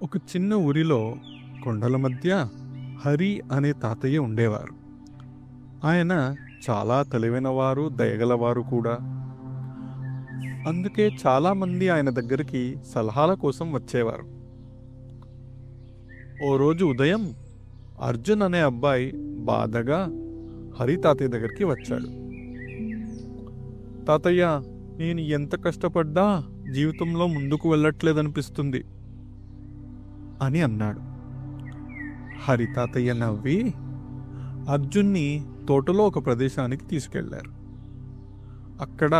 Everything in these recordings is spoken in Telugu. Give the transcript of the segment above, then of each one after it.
ఒక చిన్న ఊరిలో కొండల మధ్య హరి అనే తాతయ్య ఉండేవారు. ఆయన చాలా తెలివైనవారు, దయగలవారు కూడా. అందుకే చాలామంది ఆయన దగ్గరికి సలహాల కోసం వచ్చేవారు. ఓ రోజు ఉదయం అర్జున్ అనే అబ్బాయి బాధగా హరి తాతయ్య దగ్గరికి వచ్చాడు. తాతయ్య, నేను ఎంత కష్టపడ్డా జీవితంలో ముందుకు వెళ్ళట్లేదనిపిస్తుంది అని అన్నాడు. హరి తాతయ్య నవ్వి అర్జున్ని తోటలో ఒక ప్రదేశానికి తీసుకెళ్లారు. అక్కడ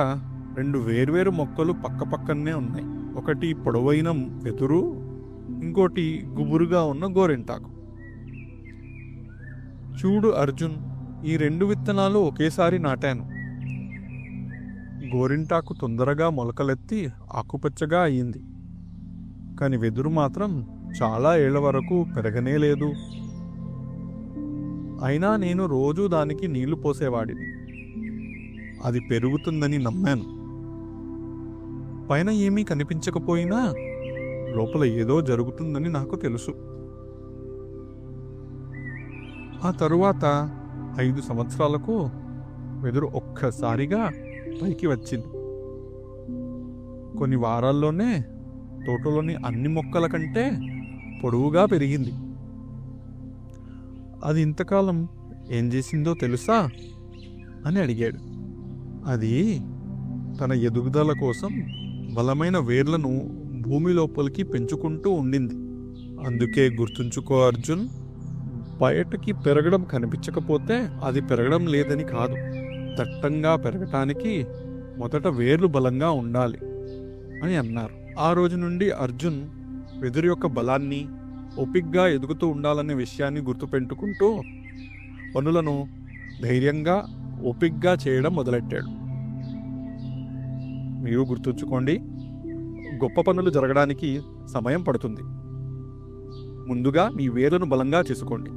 రెండు వేర్వేరు మొక్కలు పక్కపక్కనే ఉన్నాయి. ఒకటి పొడవైన వెదురు, ఇంకోటి గుబురుగా ఉన్న గోరింటాకు. చూడు అర్జున్, ఈ రెండు విత్తనాలు ఒకేసారి నాటాను. గోరింటాకు తొందరగా మొలకలెత్తి ఆకుపచ్చగా అయ్యింది, కానీ వెదురు మాత్రం చాలా ఏళ్ల వరకు పెరగనే లేదు. అయినా నేను రోజూ దానికి నీళ్లు పోసేవాడిని. అది పెరుగుతుందని నమ్మాను. పైన ఏమీ కనిపించకపోయినా లోపల ఏదో జరుగుతుందని నాకు తెలుసు. ఆ తరువాత 5 సంవత్సరాలకు వెదురు ఒక్కసారిగా పైకి వచ్చింది. కొన్ని వారాల్లోనే తోటలోని అన్ని మొక్కల కంటే పొడవుగా పెరిగింది. అది ఇంతకాలం ఏం చేసిందో తెలుసా అని అడిగాడు. అది తన ఎదుగుదల కోసం బలమైన వేర్లను భూమి లోపలికి పెంచుకుంటూ ఉండింది. అందుకే గుర్తుంచుకో అర్జున్, బయటకి పెరగడం కనిపించకపోతే అది పెరగడం లేదని కాదు. దట్టంగా పెరగటానికి మొదట వేర్లు బలంగా ఉండాలి అని అన్నారు. ఆ రోజు నుండి అర్జున్ వెదురు యొక్క బలాన్ని, ఓపిగ్గా ఎదుగుతూ ఉండాలనే విషయాన్ని గుర్తుపెట్టుకుంటూ పనులను ధైర్యంగా, ఓపిగ్గా చేయడం మొదలెట్టాడు. మీరు గుర్తుంచుకోండి, గొప్ప పనులు జరగడానికి సమయం పడుతుంది. ముందుగా మీ వేర్లను బలంగా చేసుకోండి.